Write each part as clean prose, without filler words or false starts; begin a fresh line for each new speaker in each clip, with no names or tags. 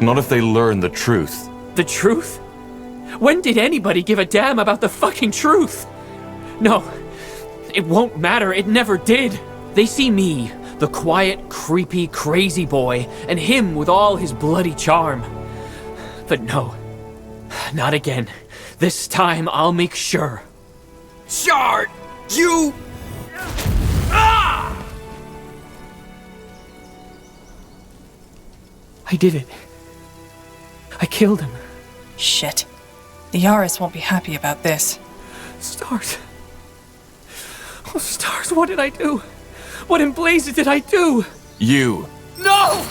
Not if they learn the truth.
The truth? When did anybody give a damn about the fucking truth? No, it won't matter, it never did. They see me, the quiet, creepy, crazy boy, and him with all his bloody charm. But no, not again. This time I'll make sure.
Shard! You... Ah!
I did it. I killed him.
Shit. The Yaris won't be happy about this.
Stars. Oh, Stars, what did I do? What in blazes did I do?
You.
No!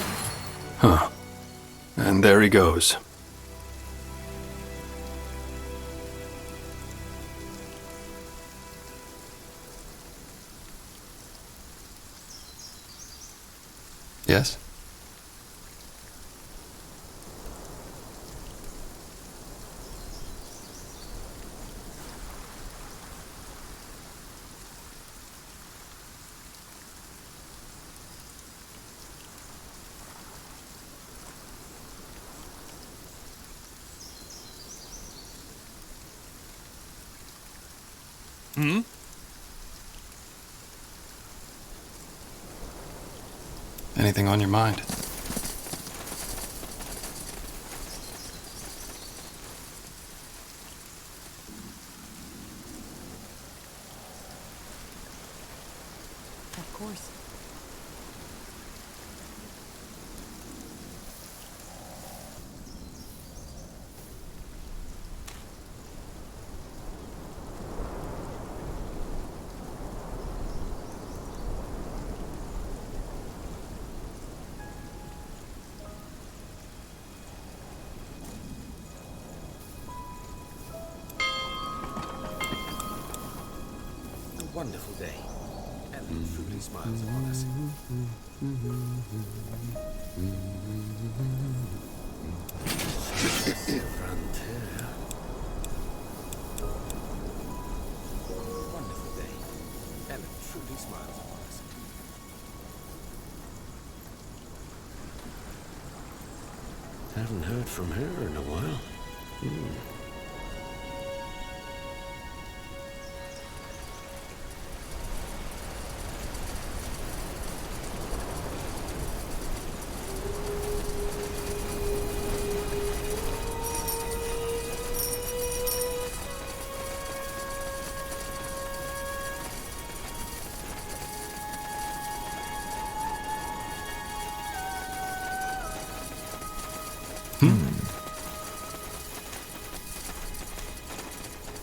Huh. And there he goes. Yes?
Hmm?
Anything on your mind?
Of course.
Wonderful day. Ellen truly smiles upon us. Wonderful day. Ellen truly smiles upon us. Haven't heard from her in a while.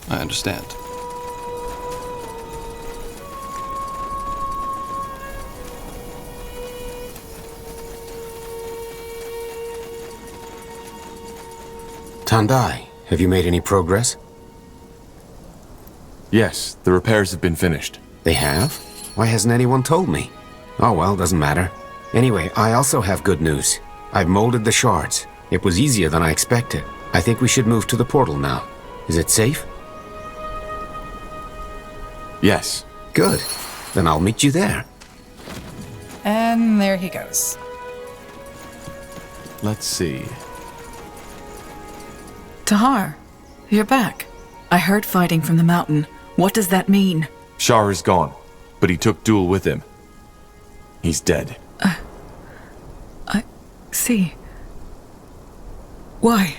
I understand.
Tandai, have you made any progress?
Yes, the repairs have been finished.
They have? Why hasn't anyone told me? Oh well, doesn't matter. Anyway, I also have good news. I've molded the shards. It was easier than I expected. I think we should move to the portal now. Is it safe?
Yes.
Good. Then I'll meet you there.
And there he goes.
Let's see.
Tahar, you're back. I heard fighting from the mountain. What does that mean?
Shar is gone, but he took Duel with him. He's dead.
I see. Why?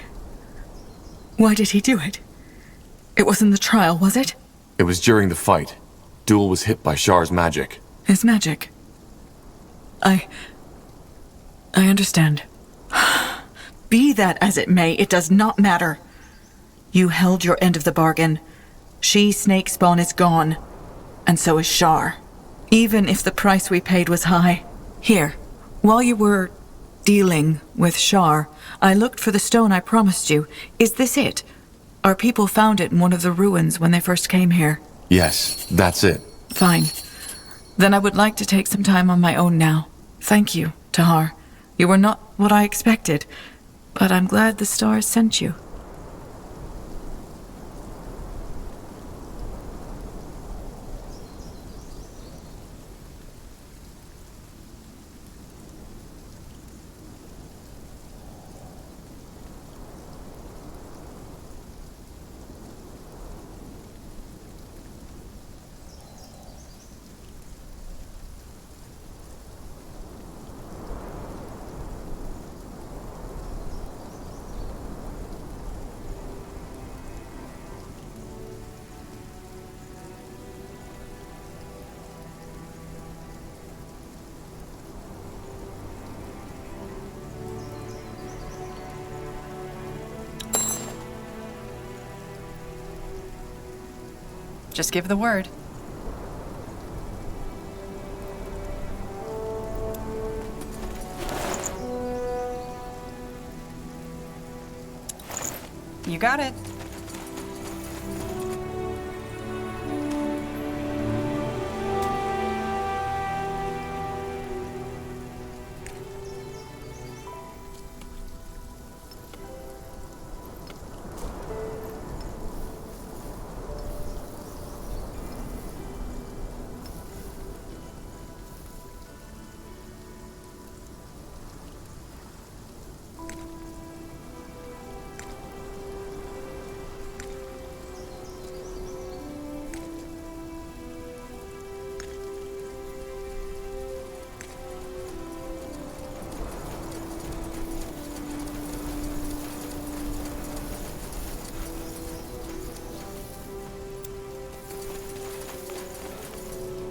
Why did he do it? It wasn't the trial, was it?
It was during the fight. Duel was hit by Shar's magic.
His magic. I understand. Be that as it may, it does not matter. You held your end of the bargain. She, Snake Spawn, is gone. And so is Shar. Even if the price we paid was high. Here, while you were dealing with Shar, I looked for the stone I promised you. Is this it? Our people found it in one of the ruins when they first came here.
Yes, that's it.
Fine. Then I would like to take some time on my own now. Thank you, Tahar. You were not what I expected, but I'm glad the stars sent you.
Just give the word. You got it.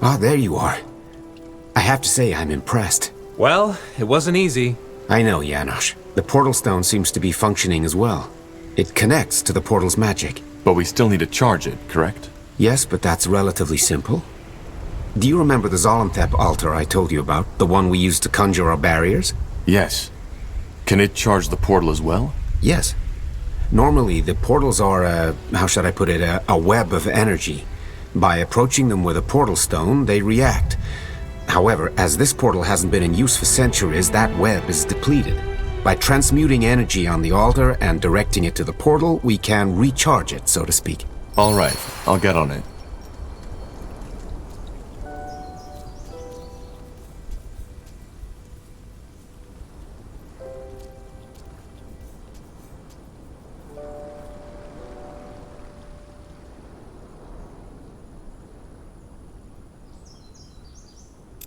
Ah, there you are. I have to say I'm impressed.
Well, it wasn't easy.
I know, Janosch. The portal stone seems to be functioning as well. It connects to the portal's magic.
But we still need to charge it, correct?
Yes, but that's relatively simple. Do you remember the Zolanthep altar I told you about? The one we used to conjure our barriers?
Yes. Can it charge the portal as well?
Yes. Normally, the portals are how should I put it, a web of energy. By approaching them with a portal stone, they react. However, as this portal hasn't been in use for centuries, that web is depleted. By transmuting energy on the altar and directing it to the portal, we can recharge it, so to speak.
All right, I'll get on it.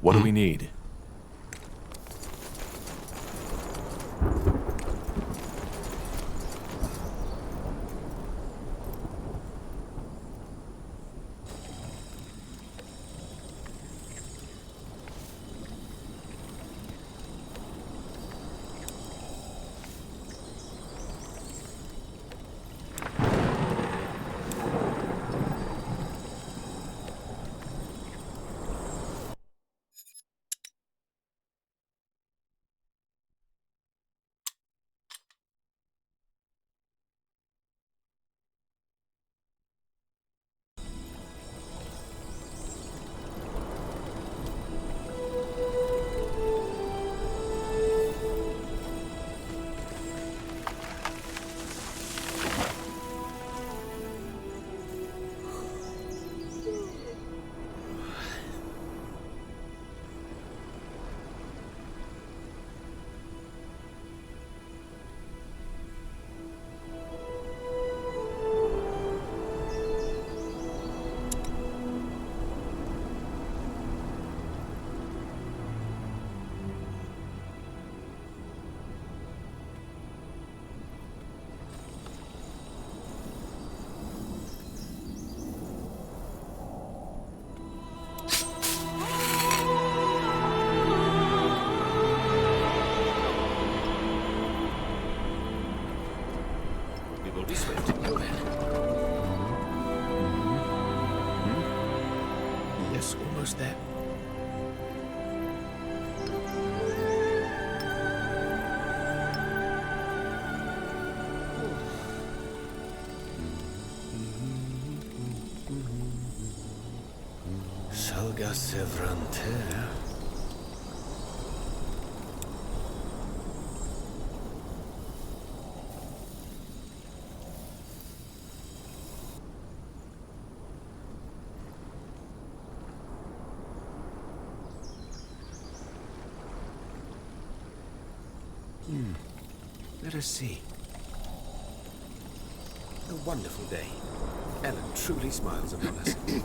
What do we need?
Be swift. Go ahead. Yes, almost there. Salga Sevrante. Let us see. A wonderful day. Ellen truly smiles upon us. It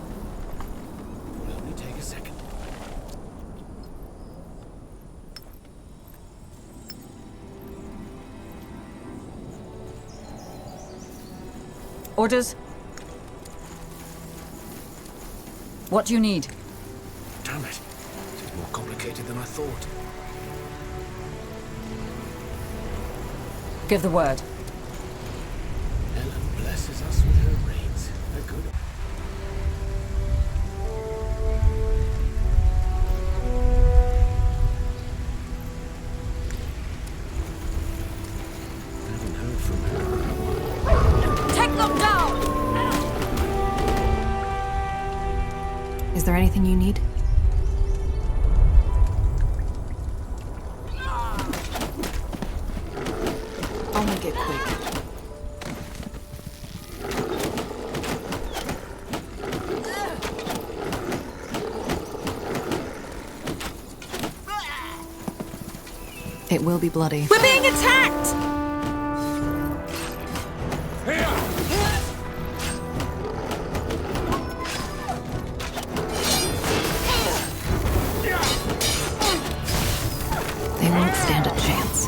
will only take a second.
Orders? What do you need?
Damn it. It's more complicated than I thought.
Give the word.
Ellen blesses us with her reins. A good...
Is there anything you need? I'll make it quick. It will be bloody.
We're being attacked!
They won't stand a chance.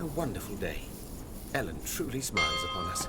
A wonderful day. Ellen truly smiles upon us.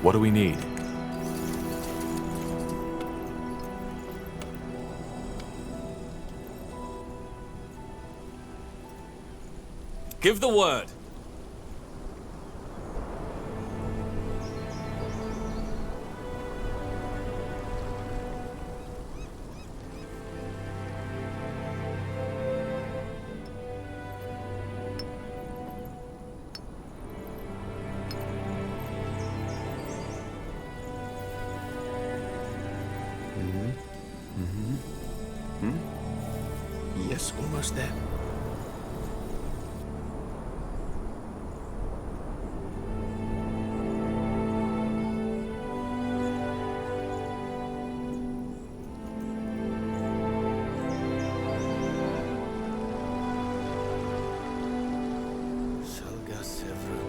What do we need?
Give the word.
Yes, almost there. Salga Sevru.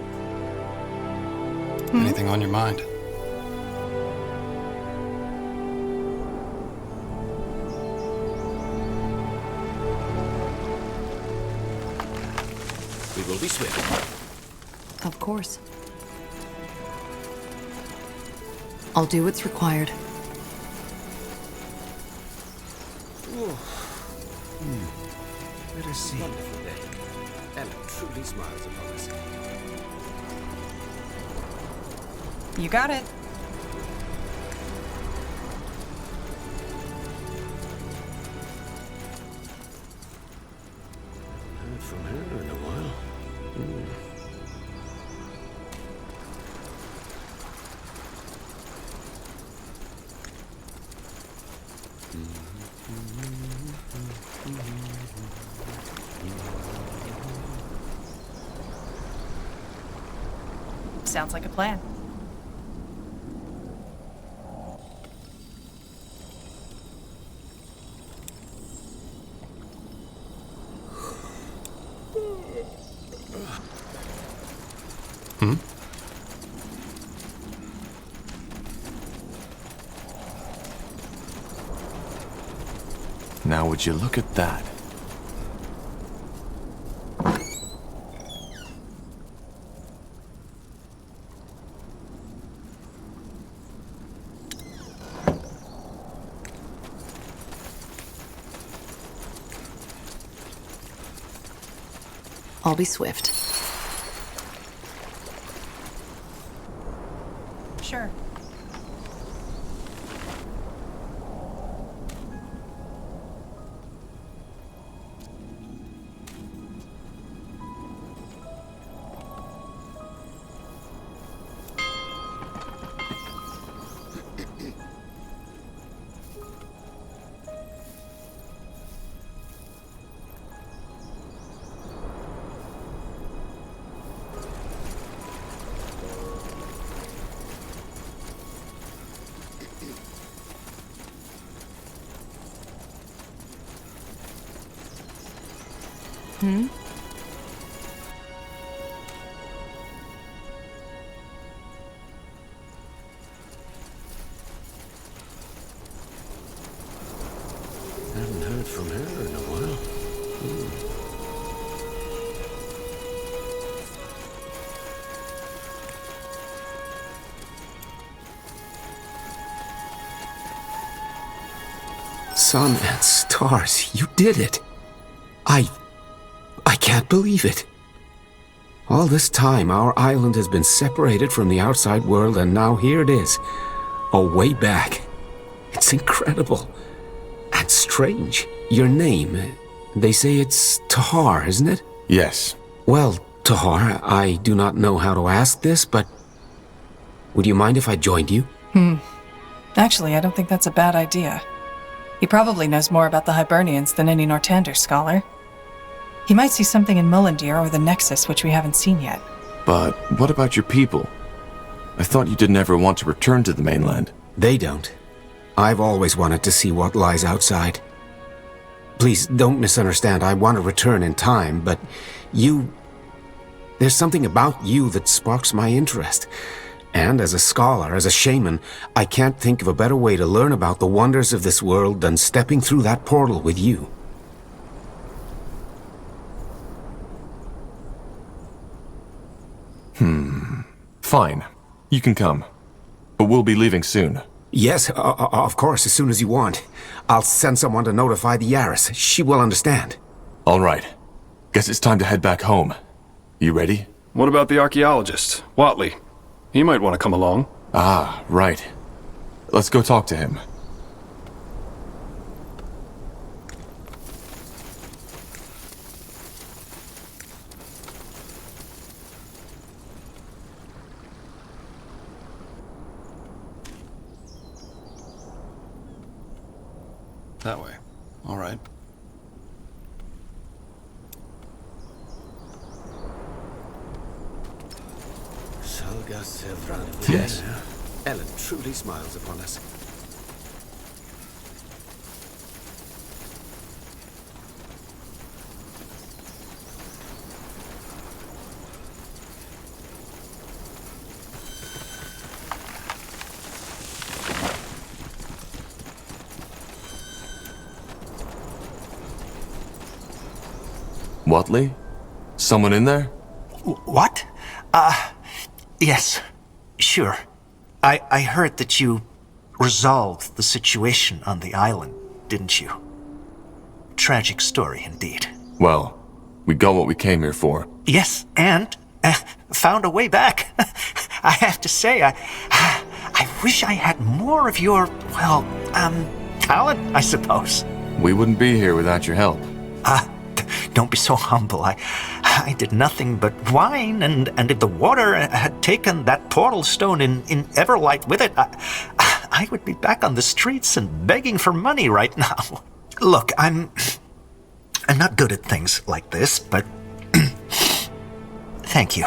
Anything on your mind?
We will be swift.
Of course. I'll do what's required.
Let us see. Wonderful day. Ellen truly smiles upon us.
You got it.
Heard from her in a while.
Sounds like a plan.
Now would you look at that?
I'll be swift.
Sure.
Haven't heard from her in a while.
Sun and stars, you did it. I can't believe it. All this time, our island has been separated from the outside world, and now here it is. A way back. It's incredible. And strange. Your name, they say it's Tahar, isn't it?
Yes.
Well, Tahar, I do not know how to ask this, but would you mind if I joined you?
Actually, I don't think that's a bad idea. He probably knows more about the Hibernians than any Nortander scholar. He might see something in Mullendeer or the Nexus which we haven't seen yet.
But what about your people? I thought you didn't ever want to return to the mainland.
They don't. I've always wanted to see what lies outside. Please, don't misunderstand. I want to return in time, but you... There's something about you that sparks my interest. And as a scholar, as a shaman, I can't think of a better way to learn about the wonders of this world than stepping through that portal with you.
Fine. You can come. But we'll be leaving soon.
Yes, of course, as soon as you want. I'll send someone to notify the Yaris. She will understand.
All right. Guess it's time to head back home. You ready?
What about the archaeologist, Watley? He might want to come along.
Ah, right. Let's go talk to him.
That way. All right.
Yes.
Ellen truly smiles upon us.
Watley? Someone in there?
What? Yes. Sure. I heard that you resolved the situation on the island, didn't you? Tragic story indeed.
Well, we got what we came here for.
Yes, and found a way back. I have to say, I wish I had more of your, well, talent, I suppose.
We wouldn't be here without your help.
Don't be so humble. I did nothing but whine, and if the water had taken that portal stone in Everlight with it, I would be back on the streets and begging for money right now. Look, I'm not good at things like this, but thank you.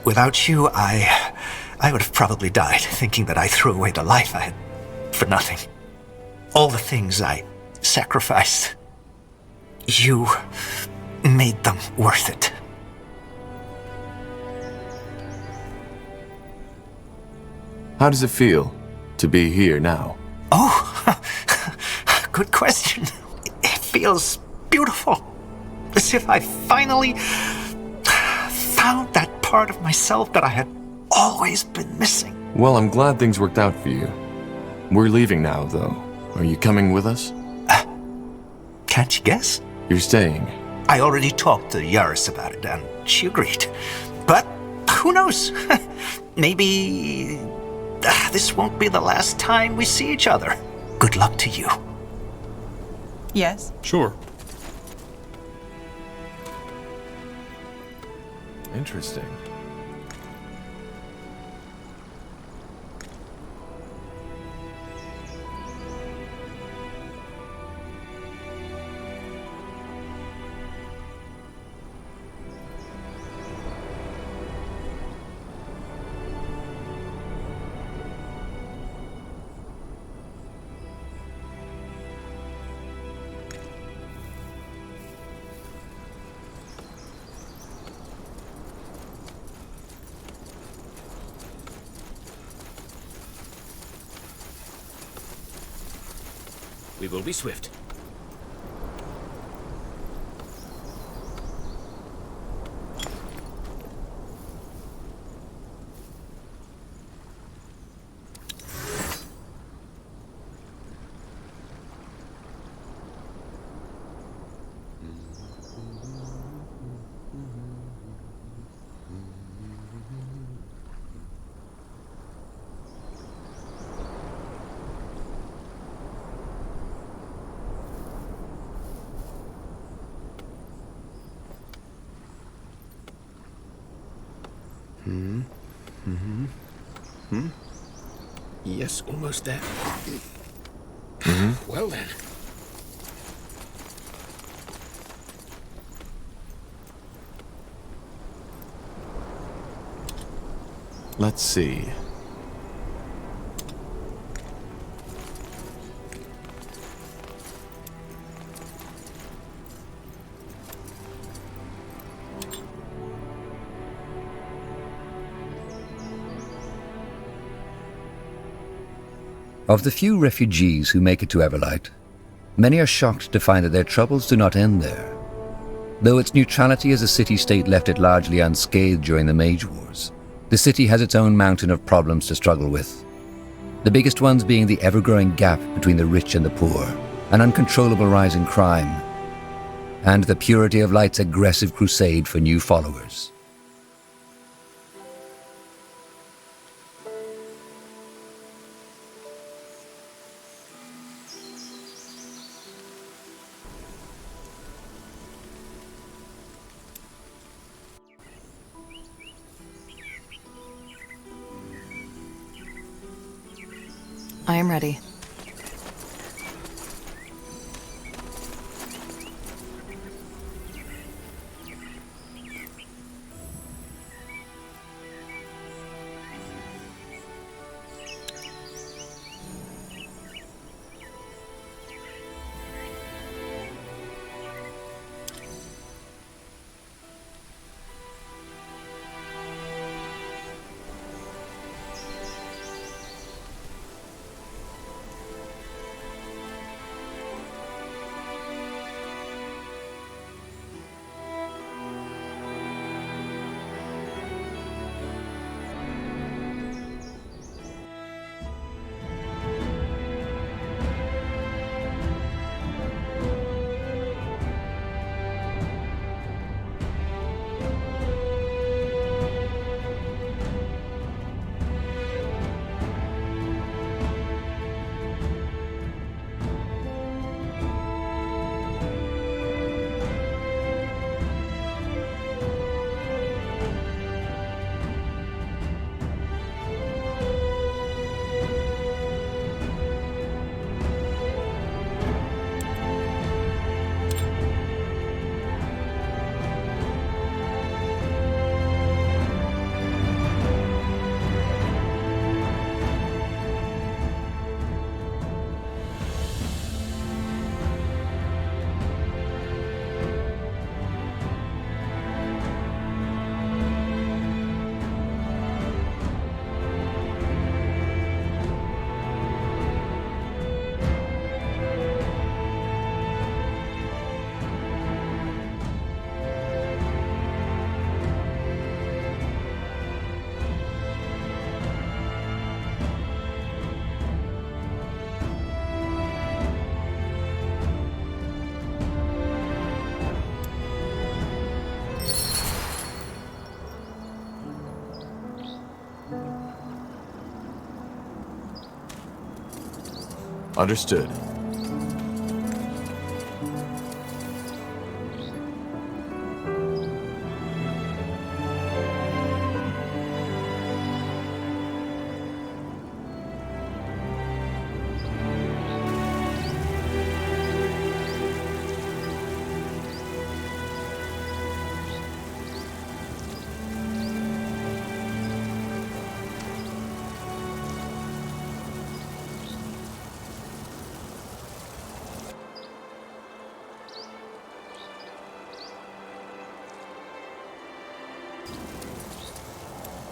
Without you, I would have probably died thinking that I threw away the life I had for nothing. All the things I sacrificed. You made them worth it.
How does it feel to be here now?
Oh, good question. It feels beautiful. As if I finally found that part of myself that I had always been missing.
Well, I'm glad things worked out for you. We're leaving now, though. Are you coming with us?
Can't you guess?
You're staying.
I already talked to Yaris about it, and she agreed. But who knows? Maybe this won't be the last time we see each other. Good luck to you.
Yes?
Sure.
Interesting.
We will be swift. Yes, almost there. Well then.
Let's see.
Of the few refugees who make it to Everlight, many are shocked to find that their troubles do not end there. Though its neutrality as a city-state left it largely unscathed during the Mage Wars, the city has its own mountain of problems to struggle with. The biggest ones being the ever-growing gap between the rich and the poor, an uncontrollable rise in crime, and the Purity of Light's aggressive crusade for new followers.
I am ready.
Understood.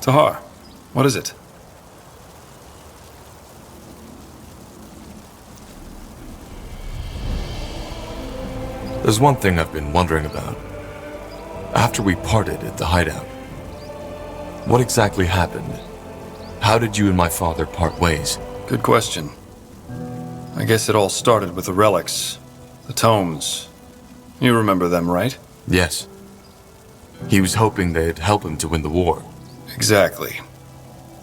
Tahar, what is it?
There's one thing I've been wondering about. After we parted at the hideout, what exactly happened? How did you and my father part ways?
Good question. I guess it all started with the relics, the tomes. You remember them, right?
Yes. He was hoping they'd help him to win the war.
Exactly.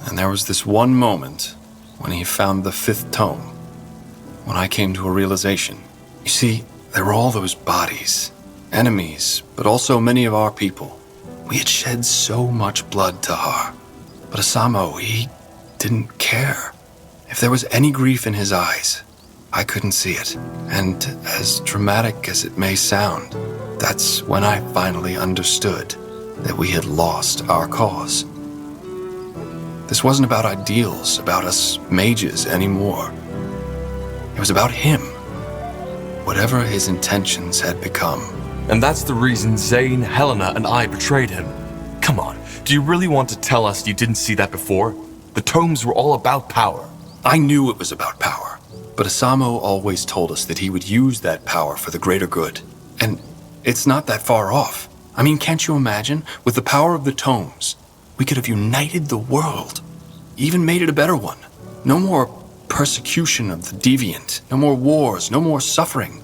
And there was this one moment when he found the 5th tome, when I came to a realization. You see, there were all those bodies, enemies, but also many of our people. We had shed so much blood, Tahar. But Asamo, he didn't care. If there was any grief in his eyes, I couldn't see it. And as dramatic as it may sound, that's when I finally understood that we had lost our cause. This wasn't about ideals, about us mages anymore. It was about him. Whatever his intentions had become.
And that's the reason Zane, Helena, and I betrayed him. Come on, do you really want to tell us you didn't see that before? The tomes were all about power.
I knew it was about power. But Asamo always told us that he would use that power for the greater good. And it's not that far off. I mean, can't you imagine? With the power of the tomes, we could have united the world. Even made it a better one. No more persecution of the deviant. No more wars. No more suffering.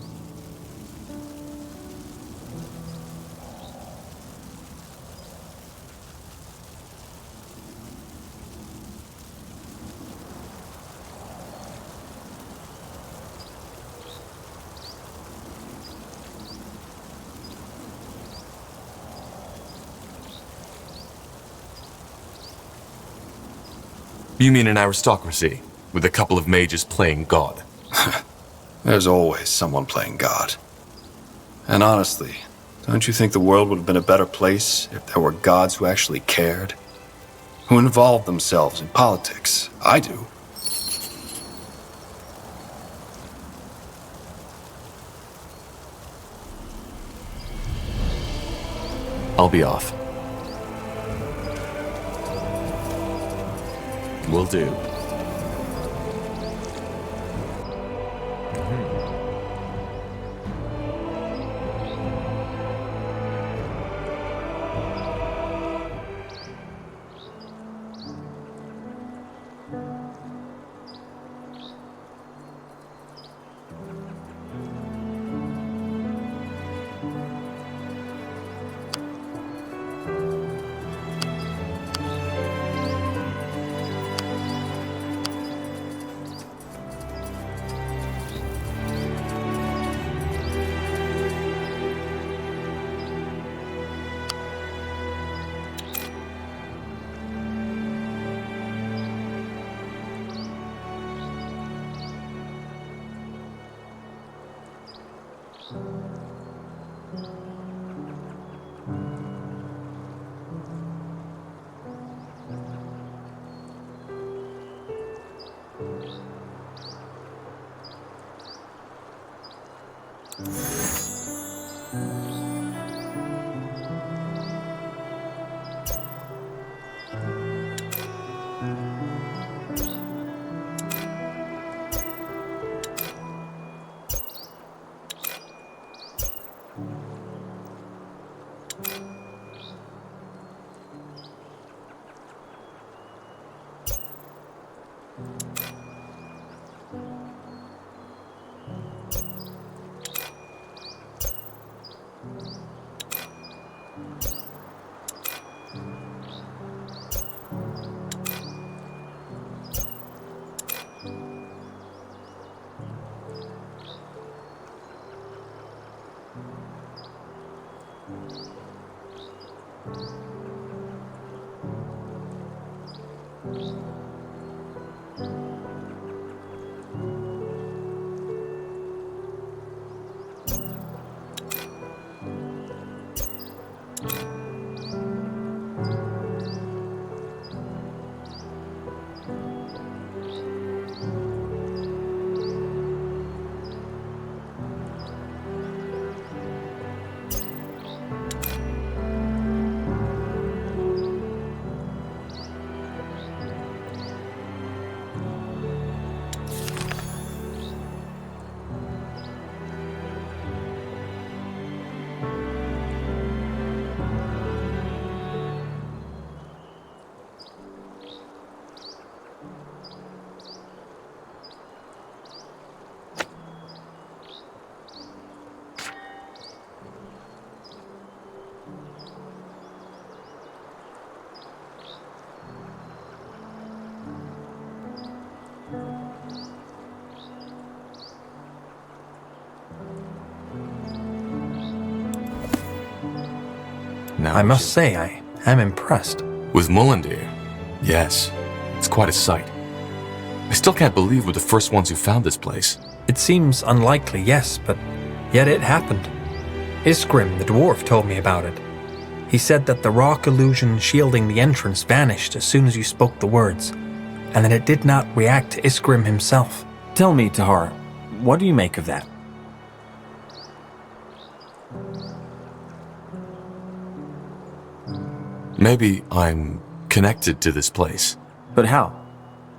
You mean an aristocracy, with a couple of mages playing God?
There's always someone playing God. And honestly, don't you think the world would have been a better place if there were gods who actually cared? Who involved themselves in politics? I do.
I'll be off. Will do. now.
I must say, I am impressed.
With Mullendeer? Yes. It's quite a sight. I still can't believe we're the first ones who found this place.
It seems unlikely, yes, but yet it happened. Iskrim, the dwarf, told me about it. He said that the rock illusion shielding the entrance vanished as soon as you spoke the words, and that it did not react to Iskrim himself.
Tell me, Tahar, what do you make of that?
Maybe I'm connected to this place.
But how?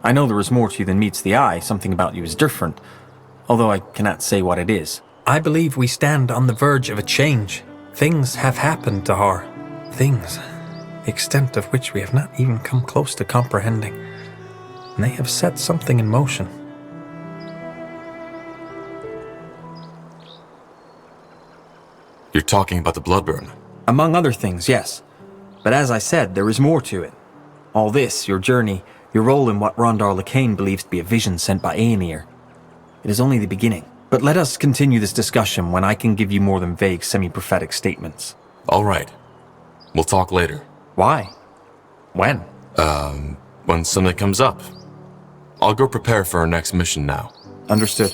I know there is more to you than meets the eye. Something about you is different, although I cannot say what it is.
I believe we stand on the verge of a change. Things have happened, Tahar. Things, the extent of which we have not even come close to comprehending. And they have set something in motion.
You're talking about the Bloodburn?
Among other things, yes. But as I said, there is more to it. All this, your journey, your role in what Rondar Lacane believes to be a vision sent by Aenir. It is only the beginning. But let us continue this discussion when I can give you more than vague, semi-prophetic statements.
All right. We'll talk later.
Why? When?
When something comes up. I'll go prepare for our next mission now.
Understood.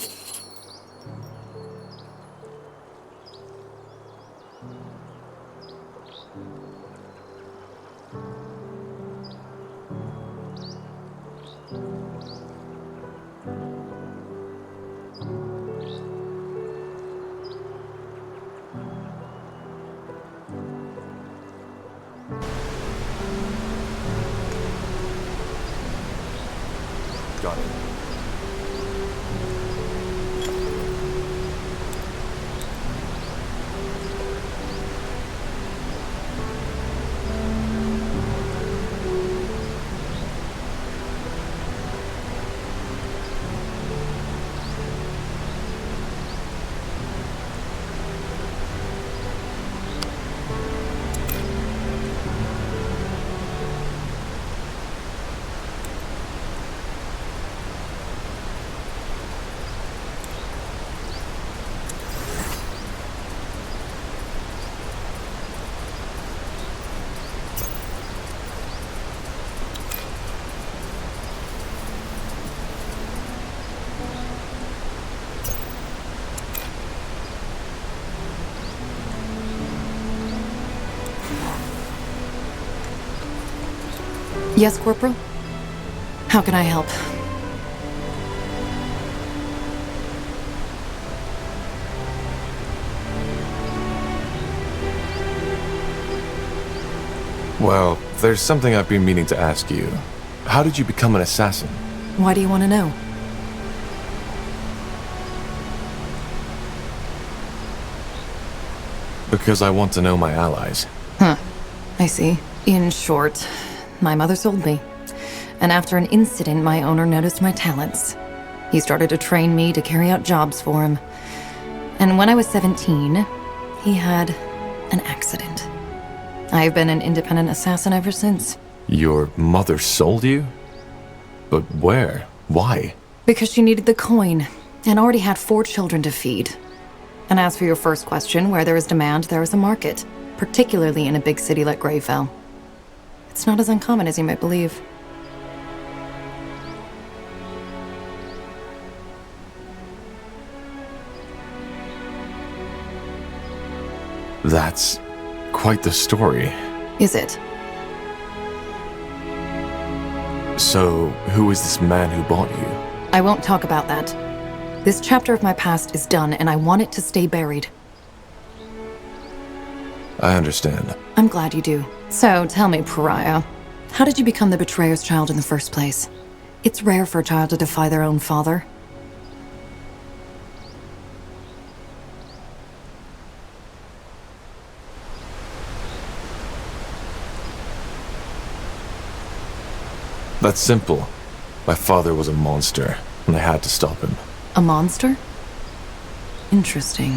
Got it.
Yes, Corporal? How can I help?
Well, there's something I've been meaning to ask you. How did you become an assassin?
Why do you want to know?
Because I want to know my allies.
Huh. I see. In short, my mother sold me. And after an incident, my owner noticed my talents. He started to train me to carry out jobs for him. And when I was 17, he had an accident. I've been an independent assassin ever since.
Your mother sold you? But where? Why?
Because she needed the coin, and already had 4 children to feed. And as for your first question, where there is demand, there is a market, particularly in a big city like Greyfell. It's not as uncommon as you might believe.
That's quite the story.
Is it?
So, who is this man who bought you?
I won't talk about that. This chapter of my past is done, and I want it to stay buried.
I understand.
I'm glad you do. So, tell me, Pariah, how did you become the betrayer's child in the first place? It's rare for a child to defy their own father.
That's simple. My father was a monster, and I had to stop him.
A monster? Interesting.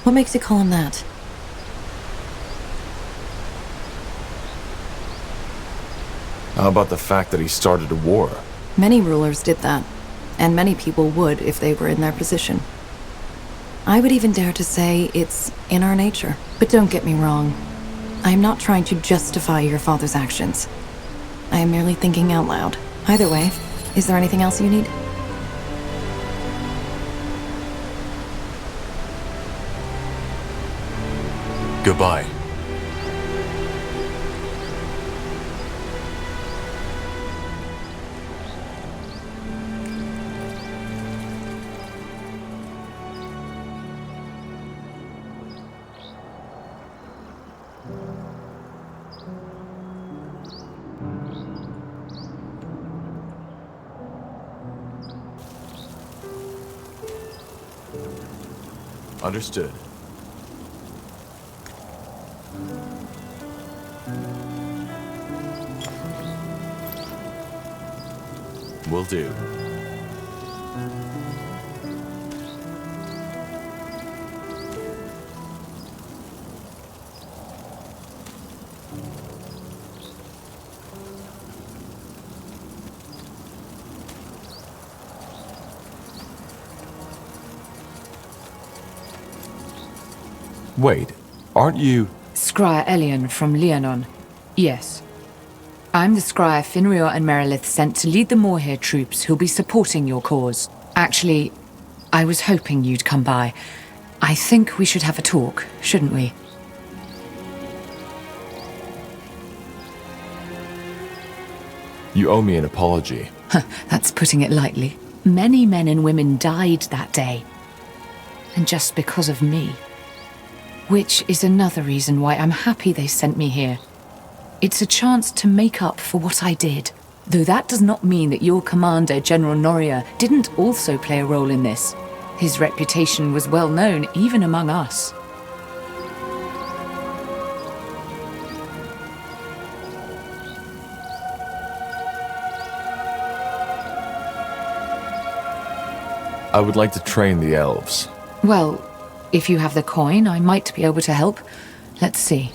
What makes you call him that?
How about the fact that he started a war?
Many rulers did that, and many people would if they were in their position. I would even dare to say it's in our nature. But don't get me wrong. I am not trying to justify your father's actions. I am merely thinking out loud. Either way, is there anything else you need?
Goodbye. Understood. Will do. Wait, aren't you...
Scryer Elion from Leonon. Yes. I'm the Scryer Finrior and Merilith sent to lead the Moorhere troops who'll be supporting your cause. Actually, I was hoping you'd come by. I think we should have a talk, shouldn't we?
You owe me an apology.
That's putting it lightly. Many men and women died that day. And just because of me. Which is another reason why I'm happy they sent me here. It's a chance to make up for what I did. Though that does not mean that your commander, General Noria, didn't also play a role in this. His reputation was well known even among us.
I would like to train the elves.
Well, if you have the coin, I might be able to help. Let's see.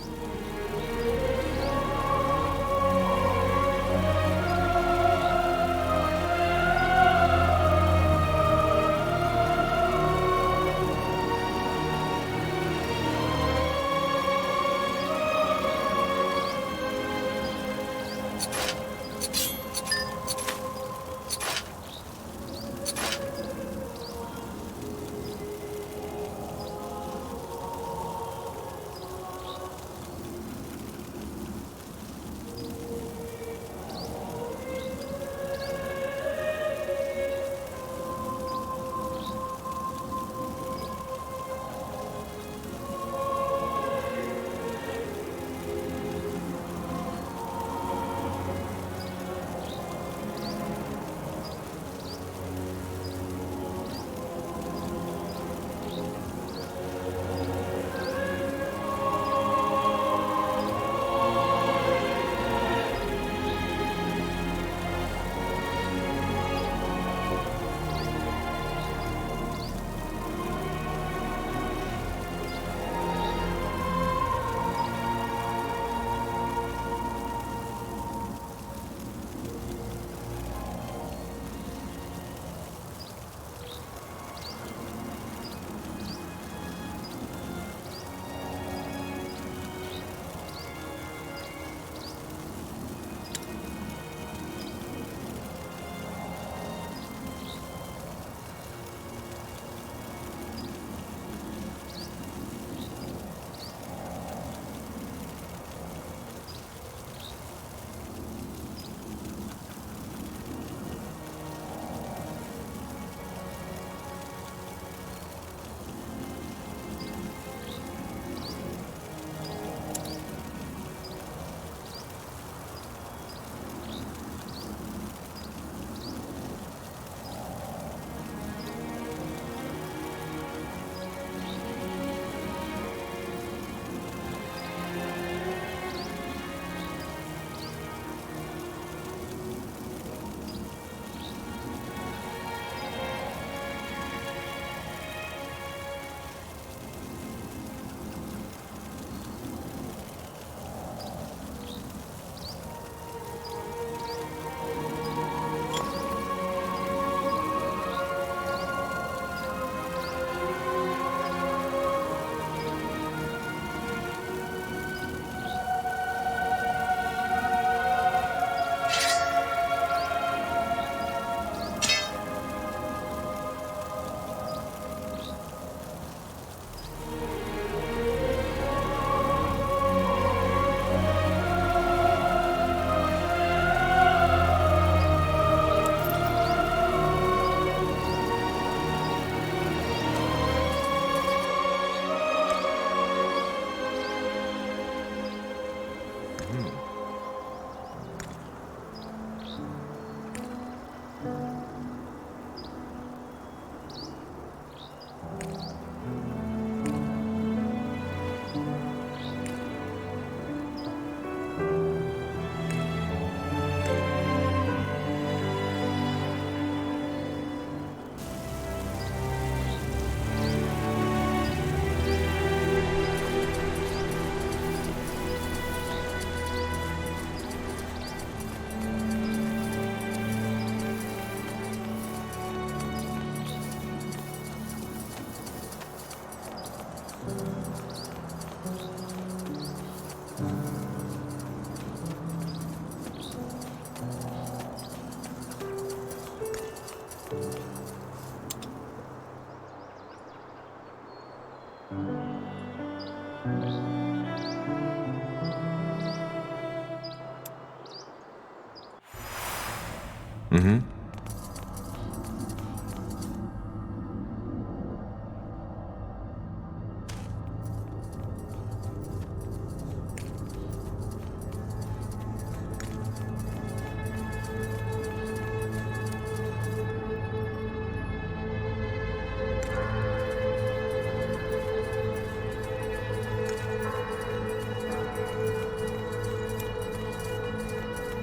Mm-hmm.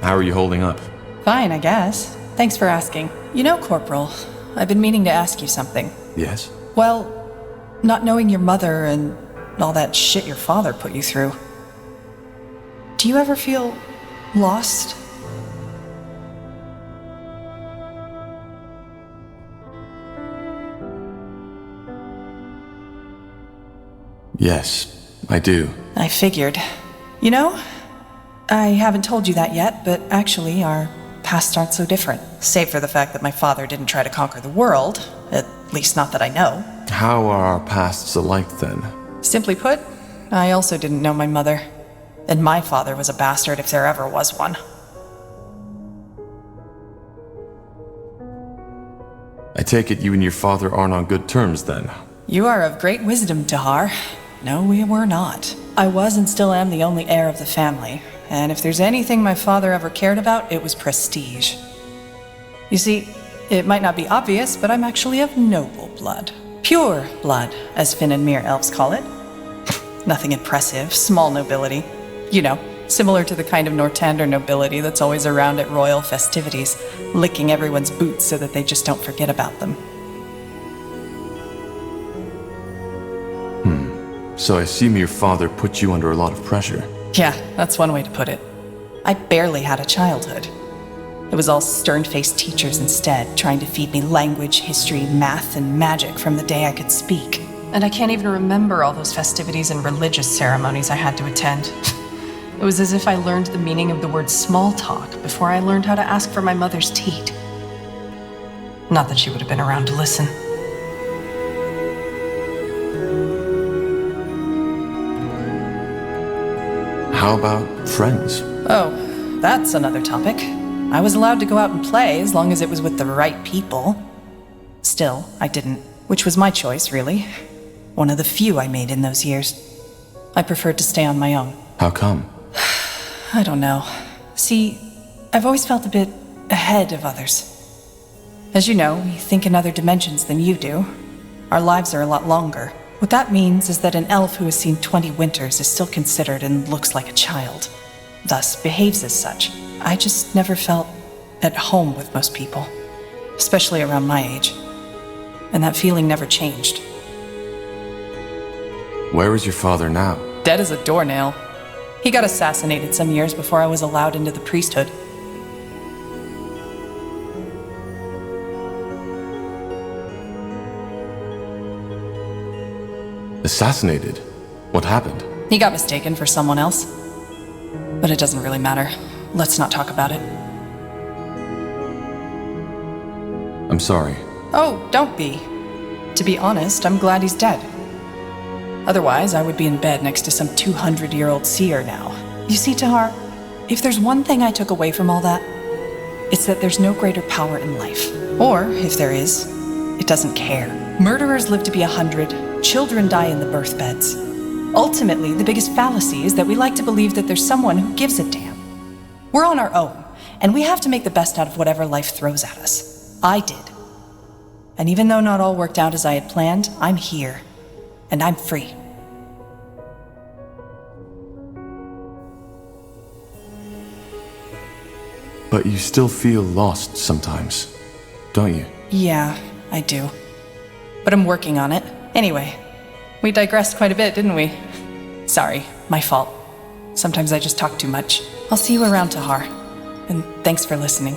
How are you holding up?
Fine, I guess. Thanks for asking. You know, Corporal, I've been meaning to ask you something.
Yes?
Well, not knowing your mother and all that shit your father put you through. Do you ever feel lost?
Yes, I do.
I figured. You know, I haven't told you that yet, but actually our pasts aren't so different. Save for the fact that my father didn't try to conquer the world, at least not that I know.
How are our pasts alike then?
Simply put, I also didn't know my mother. And my father was a bastard if there ever was one.
I take it you and your father aren't on good terms then?
You are of great wisdom, Tahar. No, we were not. I was and still am the only heir of the family, and if there's anything my father ever cared about, it was prestige. You see, it might not be obvious, but I'm actually of noble blood. Pure blood, as Finn and Mir elves call it. Nothing impressive, small nobility. You know, similar to the kind of Nortander nobility that's always around at royal festivities, licking everyone's boots so that they just don't forget about them.
So I assume your father put you under a lot of pressure.
Yeah, that's one way to put it. I barely had a childhood. It was all stern-faced teachers instead, trying to feed me language, history, math, and magic from the day I could speak. And I can't even remember all those festivities and religious ceremonies I had to attend. It was as if I learned the meaning of the word small talk before I learned how to ask for my mother's teat. Not that she would have been around to listen.
How about friends?
Oh, that's another topic. I was allowed to go out and play as long as it was with the right people. Still, I didn't, which was my choice, really. One of the few I made in those years. I preferred to stay on my own.
How come?
I don't know. See, I've always felt a bit ahead of others. As you know, we think in other dimensions than you do. Our lives are a lot longer. What that means is that an elf who has seen 20 winters is still considered and looks like a child, thus behaves as such. I just never felt at home with most people, especially around my age. And that feeling never changed.
Where is your father now?
Dead as a doornail. He got assassinated some years before I was allowed into the priesthood.
Assassinated? What happened?
He got mistaken for someone else. But it doesn't really matter. Let's not talk about it.
I'm sorry.
Oh, don't be. To be honest, I'm glad he's dead. Otherwise, I would be in bed next to some 200-year-old seer now. You see, Tahar, if there's one thing I took away from all that, it's that there's no greater power in life. Or, if there is, it doesn't care. Murderers live to be 100, children die in the birth beds. Ultimately, the biggest fallacy is that we like to believe that there's someone who gives a damn. We're on our own, and we have to make the best out of whatever life throws at us. I did. And even though not all worked out as I had planned, I'm here. And I'm free.
But you still feel lost sometimes, don't you?
Yeah, I do. But I'm working on it. Anyway, we digressed quite a bit, didn't we? Sorry, my fault. Sometimes I just talk too much. I'll see you around, Tahar. And thanks for listening.